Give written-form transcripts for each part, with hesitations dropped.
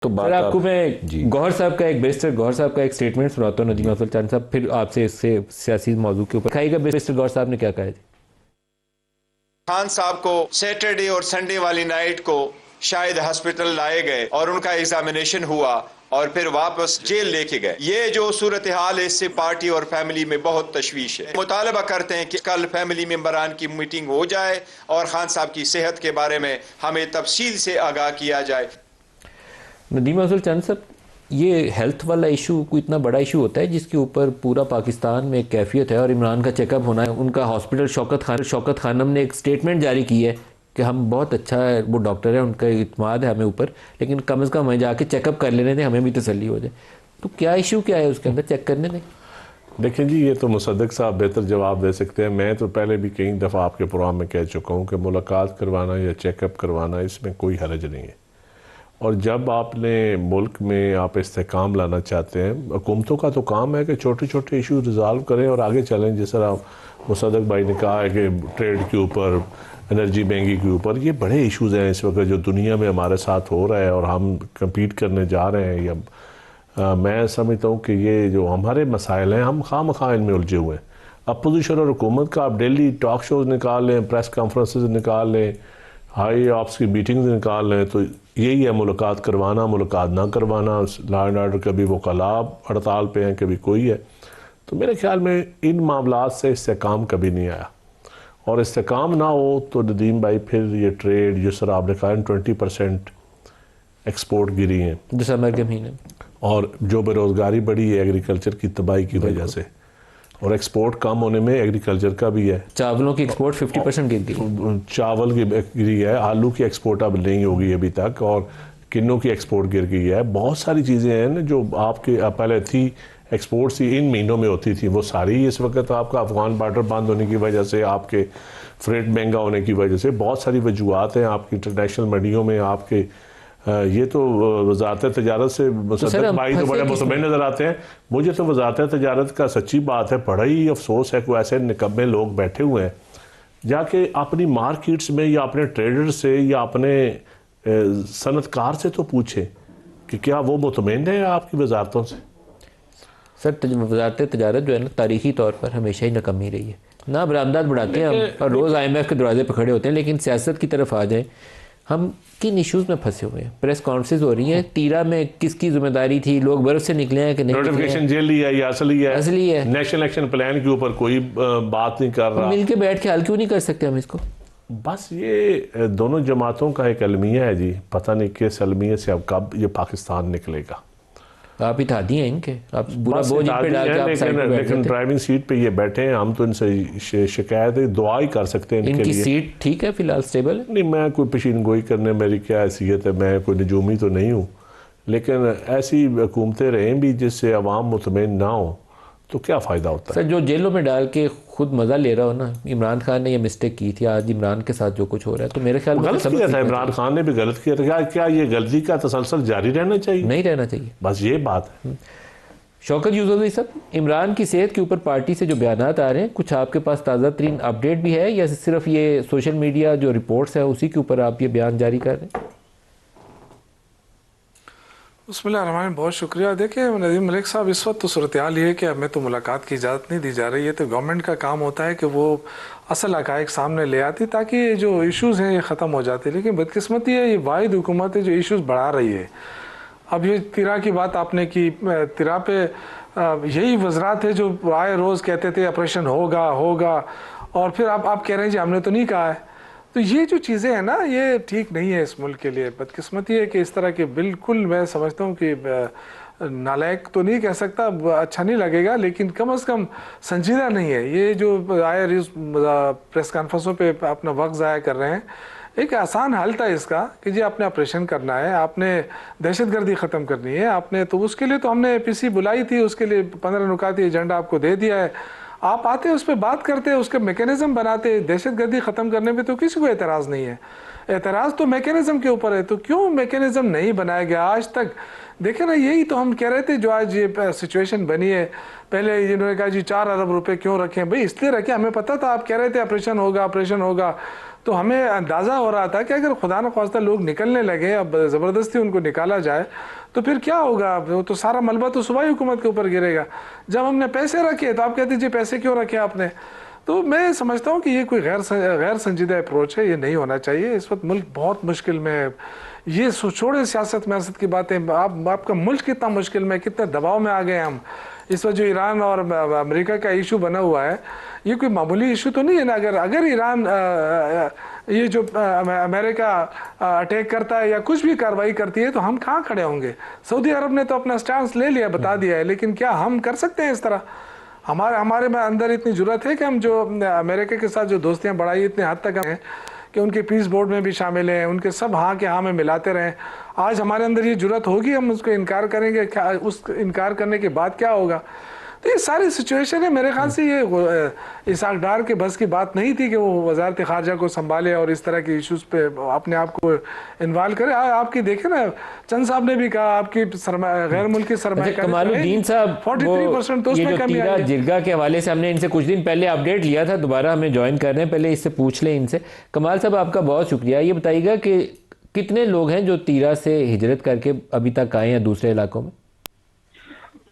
तो सर बात आपको आप जी। मैं गौहर साहब का एक बैरिस्टर गौहर साहब का एक स्टेटमेंट सुनाता हूँ, नदीम अफजल चांद साहब, फिर आपसे इससे सियासी मौजू के ऊपर खाएगा। बैरिस्टर गौहर साहब ने क्या कहा है? खान साहब को सैटरडे और संडे वाली नाइट को शायद हॉस्पिटल लाए गए और उनका एग्जामिनेशन हुआ और फिर वापस जेल लेके गए। ये जो सूरत हाल है, इससे पार्टी और फैमिली में बहुत तशवीश है। मुतालबा करते हैं कि कल फैमिली मेंबरान की मीटिंग हो जाए और खान साहब की सेहत के बारे में हमें तफसील से आगाह किया जाए। नदीम अफजल चांद साहब, ये हेल्थ वाला इशू कोई इतना बड़ा इशू होता है जिसके ऊपर पूरा पाकिस्तान में एक कैफियत है, और इमरान का चेकअप होना है। उनका हॉस्पिटल शौकत खानम ने एक स्टेटमेंट जारी की है कि हम बहुत अच्छा है, वो डॉक्टर है, उनका इत्मीनान है हमें ऊपर, लेकिन कम से कम हमें जाके चेकअप कर लेने दें, हमें भी तसल्ली हो जाए। तो क्या इशू क्या है उसके अंदर, चेक करने दें। देखिए जी, ये तो मुसद्दक साहब बेहतर जवाब दे सकते हैं। मैं तो पहले भी कई दफ़ा आपके प्रोग्राम में कह चुका हूँ कि मुलाकात करवाना या चेकअप करवाना, इसमें कोई हरज नहीं है। और जब आपने मुल्क में आप इस्तेहकाम लाना चाहते हैं, हुकूमतों का तो काम है कि छोटे छोटे इशू रिज़ॉल्व करें और आगे चलें। जिस तरह मुसद्दक भाई ने कहा है कि ट्रेड के ऊपर, एनर्जी महंगी के ऊपर, ये बड़े इश्यूज़ हैं इस वक्त जो दुनिया में हमारे साथ हो रहा है और हम कम्पीट करने जा रहे हैं। या मैं समझता हूँ कि ये जो हमारे मसाइल हैं, हम खामखा इनमें उलझे हुए हैं। अपोजिशन और हुकूमत का आप डेली टॉक शोज़ निकाल लें, प्रेस कॉन्फ्रेंसेस निकाल लें, हाई ऑप्स की मीटिंग्स निकाल लें, तो यही है मुलाकात करवाना, मुलाकात ना करवाना। लॉ एंड ऑर्डर कभी वो कलाब हड़ताल पे हैं, कभी कोई है। तो मेरे ख्याल में इन मामलात से इस्तेहकाम कभी नहीं आया, और इस्तेहकाम ना हो तो नदीम भाई फिर ये ट्रेड जिस तरह आपने कहा 20% एक्सपोर्ट गिरी हैं दिसंबर के महीने में, और जो बेरोज़गारी बढ़ी है एग्रीकल्चर की तबाही की वजह से, और एक्सपोर्ट कम होने में एग्रीकल्चर का भी है। चावलों की एक्सपोर्ट 50% गिर गई। चावल की गिरी है, आलू की एक्सपोर्ट अब नहीं होगी अभी तक, और किन्नों की एक्सपोर्ट गिर गई है। बहुत सारी चीज़ें हैं ना जो आपके पहले थी एक्सपोर्ट सी इन महीनों में होती थी, वो सारी इस वक्त आपका अफगान बॉर्डर बंद होने की वजह से, आपके फ्रेट महंगा होने की वजह से, बहुत सारी वजूहत हैं आपकी इंटरनेशनल मंडियों में आपके। ये तो वजारत तजारत से मुसद्दक भाई तो बड़े मुतमईन नज़र आते हैं। मुझे तो वजारत तजारत का सच्ची बात है, बड़ा ही अफसोस है कि ऐसे निकम्मे लोग बैठे हुए हैं जाके अपनी मार्केट्स में या अपने ट्रेडर से या अपने सनतकार से तो पूछें कि क्या वो मुतमईन है आपकी वजारतों से। सर वजारत तजारत जो है ना, तारीखी तौर पर हमेशा ही नाकामी रही है। ना बरामदात बढ़ाते हैं हम और रोज़ IMF के दरवाजे पर खड़े होते हैं, लेकिन सियासत की तरफ आ जाएं, हम किन इश्यूज़ में फंसे हुए हैं। प्रेस कॉन्फ्रेंस हो रही हैं, तीरा में किसकी जिम्मेदारी थी, लोग बर्फ से निकले हैं कि नहीं, नोटिफिकेशन जेल है या असली है। नेशनल एक्शन प्लान के ऊपर कोई बात नहीं कर रहा। मिल के बैठ के हल क्यों नहीं कर सकते हम इसको। बस ये दोनों जमातों का एक अलमिया है जी, पता नहीं किस अलमिया से अब कब ये पाकिस्तान निकलेगा। आप इत्तेहादी हैं इनके, आप पूरा बोझ इन पे डाल के आप साइड पे बैठ लेकिन जाते। ड्राइविंग सीट पे ये बैठे हैं, हम तो इनसे शिकायत है, दुआ ही कर सकते हैं इनके इनकी लिए। सीट ठीक है फिलहाल, स्टेबल है। नहीं, मैं कोई पेशीन गोई करने मेरी क्या हैसियत है, मैं कोई नजूमी तो नहीं हूँ, लेकिन ऐसी हुकूमतें रहें भी जिससे अवाम मुतमईन ना हो तो क्या फ़ायदा होता है। सर जो जेलों में डाल के खुद मज़ा ले रहा हो ना, इमरान खान ने ये मिस्टेक की थी, आज इमरान के साथ जो कुछ हो रहा है, तो मेरे ख्याल में गलत किया था, इमरान खान ने भी गलत किया था। क्या ये गलती का तसलसल जारी रहना चाहिए? नहीं रहना चाहिए, बस ये बात है। शौकत यूसुफ साहब, इमरान की सेहत के ऊपर पार्टी से जो बयानात आ रहे हैं, कुछ आपके पास ताज़ा तरीन अपडेट भी है या सिर्फ ये सोशल मीडिया जो रिपोर्ट्स है उसी के ऊपर आप ये बयान जारी कर रहे हैं? बिस्मिल्लाहिर्रहमानिर्रहीम, बहुत शुक्रिया। देखिए नदीम मलिक साहब, इस वक्त तो सूरत हाल ये है कि हमें तो मुलाकात की इजाज़त नहीं दी जा रही है। तो गवर्नमेंट का काम होता है कि वो असल हक़ाइक़ सामने ले आती ताकि ये जो इश्यूज़ हैं ये ख़त्म हो जाते। लेकिन बदकिस्मती है, ये वाहिद हुकूमत है जो इश्यूज़ बढ़ा रही है। अब ये तिरा की बात आपने की, तिरा पे यही वज़रात है जो आए रोज़ कहते थे ऑपरेशन होगा होगा, और फिर आप कह रहे हैं जी हमने तो नहीं कहा है। तो ये जो चीज़ें हैं ना, ये ठीक नहीं है इस मुल्क के लिए। बदकिस्मती है कि इस तरह के, बिल्कुल मैं समझता हूँ कि नालायक तो नहीं कह सकता, अच्छा नहीं लगेगा, लेकिन कम से कम संजीदा नहीं है। ये जो आए प्रेस कॉन्फ्रेंसों पे अपना वक्त ज़ाया कर रहे हैं, एक आसान हल था इसका कि जी आपने ऑपरेशन करना है, आपने दहशतगर्दी ख़त्म करनी है, आपने तो उसके लिए तो हमने APC बुलाई थी, उसके लिए 15 नुकाती एजेंडा आपको दे दिया है। आप आते उस पर बात करते, उसके मैकेनिज़्म बनाते, दहशतगर्दी ख़त्म करने में तो किसी को एतराज़ नहीं है। एतराज़ तो मैकेनिज़्म के ऊपर है, तो क्यों मैकेनिज़्म नहीं बनाया गया आज तक? देखे ना, यही तो हम कह रहे थे जो आज ये सिचुएशन बनी है। पहले इन्होंने कहा जी 4 अरब रुपए क्यों रखें, भाई इसलिए रखें, हमें पता था आप कह रहे थे ऑपरेशन होगा ऑपरेशन होगा। तो हमें अंदाज़ा हो रहा था कि अगर खुदा न ख्वास्ता लोग निकलने लगे, अब ज़बरदस्ती उनको निकाला जाए तो फिर क्या होगा? वो तो सारा मलबा तो सूबाई हुकूमत के ऊपर गिरेगा। जब हमने पैसे रखे तो आप कहते जी पैसे क्यों रखे आपने? तो मैं समझता हूँ कि ये कोई गैर संजीदा अप्रोच है, ये नहीं होना चाहिए। इस वक्त मुल्क बहुत मुश्किल में है। ये छोड़े सियासत म्यासत की बातें, आपका मुल्क कितना मुश्किल में, कितने दबाव में आ गए हम। इस वक्त जो ईरान और अमेरिका का इशू बना हुआ है, ये कोई मामूली इशू तो नहीं है ना। अगर ईरान ये जो अमेरिका अटैक करता है या कुछ भी कार्रवाई करती है तो हम कहाँ खड़े होंगे? सऊदी अरब ने तो अपना स्टांस ले लिया, बता दिया है, लेकिन क्या हम कर सकते हैं इस तरह? हमारे में अंदर इतनी जरूरत है कि हम जो अमेरिका के साथ जो दोस्तियां बढ़ाई इतने हद तक हैं कि उनके पीस बोर्ड में भी शामिल हैं, उनके सब हाँ के हाँ में मिलाते रहें। आज हमारे अंदर ये जरूरत होगी, हम उसको इनकार करेंगे, क्या उस इनकार करने के बाद क्या होगा? तो ये सारी सिचुएशन है। मेरे ख्याल से ये इसहाक डार के बस की बात नहीं थी कि वो वजारत खारजा को संभाले और इस तरह के इश्यूज पे अपने आप को इन्वॉल्व करे। आपकी देखे ना, चंद साहब ने भी कहा आपकी गैर मुल्की सरमाया कमालुद्दीन साहब 43% तो उसमें कमी आई है। जिरगा के हवाले से हमने इनसे कुछ दिन पहले अपडेट लिया था, दोबारा हमें ज्वाइन कर रहे हैं, पहले इससे पूछ लें इनसे। कमाल साहब आपका बहुत शुक्रिया। ये बताइएगा कि कितने लोग हैं जो तीरा से हिजरत करके अभी तक आए हैं दूसरे इलाकों में?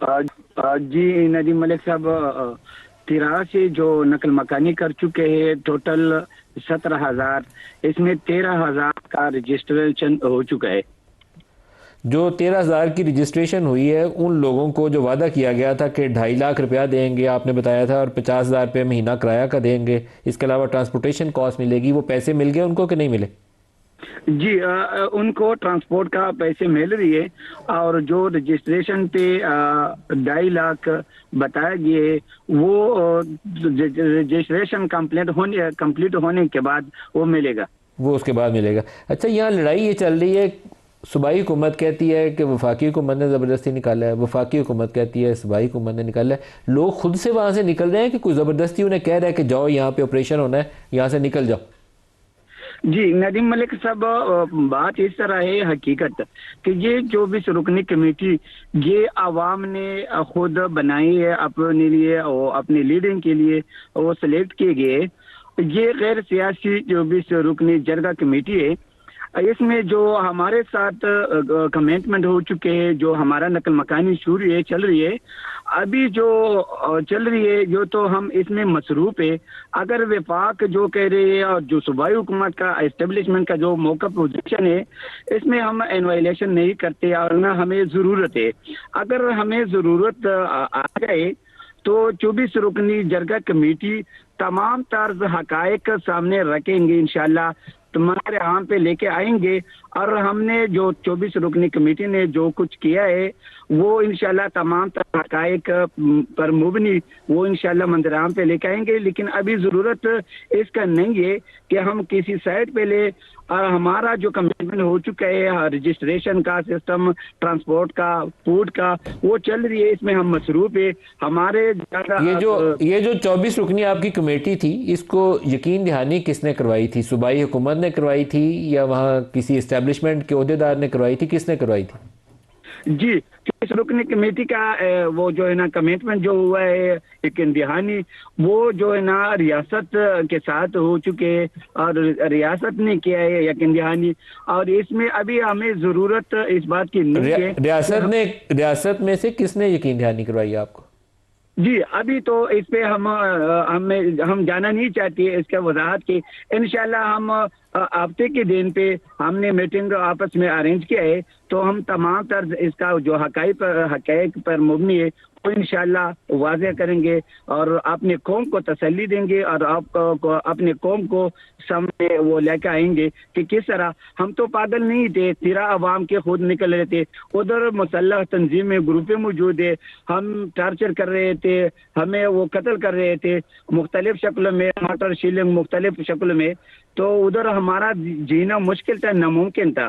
जी नदीम मलिक साहब, तीरा से जो नकल मकानी कर चुके हैं टोटल 17,000, इसमें 13,000 का रजिस्ट्रेशन हो चुका है। जो 13,000 की रजिस्ट्रेशन हुई है, उन लोगों को जो वादा किया गया था कि 2.5 लाख रुपया देंगे आपने बताया था, और 50,000 रुपये महीना किराया का देंगे, इसके अलावा ट्रांसपोर्टेशन कॉस्ट मिलेगी, वो पैसे मिल गए उनको कि नहीं मिले? जी उनको ट्रांसपोर्ट का पैसे मिल रही है, और जो रजिस्ट्रेशन पे 2.5 लाख बताया गया है वो रजिस्ट्रेशन कंप्लीट होने के बाद वो मिलेगा, वो उसके बाद मिलेगा। अच्छा, यहाँ लड़ाई ये चल रही है, सूबाई हुकूमत कहती है कि वफाकी हुकूमत ने ज़बरदस्ती निकाला है, वफाकी हुकूमत कहती है सूबाई हुकूमत ने निकाला है। लोग खुद से वहाँ से निकल रहे हैं कि कोई ज़बरदस्ती उन्हें कह रहा है कि जाओ यहाँ पे ऑपरेशन होना है, यहाँ से निकल जाओ? जी नदीम मलिक साहब, बात इस तरह है हकीकत कि ये जो भी रुकनी कमेटी ये आवाम ने खुद बनाई है अपने लिए और अपने लीडिंग के लिए, वो सिलेक्ट किए गए। ये गैर सियासी जो भी रुकनी जरगा कमेटी है, इसमें जो हमारे साथ कमिटमेंट हो चुके हैं, जो हमारा नकल मकानी शुरू है चल रही है, अभी जो चल रही है जो तो हम इसमें मसरूफ है। अगर वफाक जो कह रहे हैं और जो सूबाई हुकूमत का एस्टेब्लिशमेंट का जो मौका पोजीशन है, इसमें हम इन्वाइलेशन नहीं करते और ना हमें ज़रूरत है। अगर हमें ज़रूरत आ जाए तो 24 रुकनी जरगा कमेटी तमाम तर्ज हकायक सामने रखेंगे, इंशाल्लाह तुम्हारे यहाँ पे लेके आएंगे। और हमने जो 24 रुकनी कमेटी ने जो कुछ किया है वो इंशाल्लाह तमाम हकायक पर मुबनी वो इंशाल्लाह मंदिराम पे लेके आएंगे। लेकिन अभी ज़रूरत इसका नहीं है कि हम किसी साइड पे ले, और हमारा जो कमिटमेंट हो चुका है रजिस्ट्रेशन का सिस्टम, ट्रांसपोर्ट का, फूड का, वो चल रही है, इसमें हम मसरूफ है। हमारे ये जो 24 रुकनी आपकी कमेटी थी, इसको यकीन दहानी किसने करवाई थी? सूबाई हुकूमत ने करवाई थी या वहाँ किसी एस्टेब्लिशमेंट के ओहदेदार ने करवाई थी? किसने करवाई थी? जी, इस रुकनी कमेटी का वो जो है ना कमिटमेंट जो हुआ है यकीन दहानी, वो जो है ना रियासत के साथ हो चुके हैं और रियासत ने किया है यकीन दहानी। और इसमें अभी हमें जरूरत इस बात की नहीं है। रियासत में से किसने यकीन दहानी करवाई आपको? जी अभी तो इस पे हम जाना नहीं चाहते है इसका वजाहत की। इंशाल्लाह हम हफ्ते के दिन पे हमने मीटिंग आपस में अरेंज किया है, तो हम तमाम तर्ज इसका जो हकायक पर मुबनी है वो इंशाल्लाह वाज़ेह करेंगे और अपने कौम को तसल्ली देंगे और आपको अपने कौम को सामने वो लेकर आएंगे कि किस तरह हम तो पागल नहीं थे, तीरा अवाम के खुद निकल रहे थे, उधर मुसल्लह तंजीम में ग्रुपें मौजूद है, हम टार्चर कर रहे थे, हमें वो कत्ल कर रहे थे मुख्तलिफ शक्ल में, मटर शीलिंग मुख्तलिफ शक्ल में, तो उधर हमारा जीना मुश्किल था, नामुमकिन था।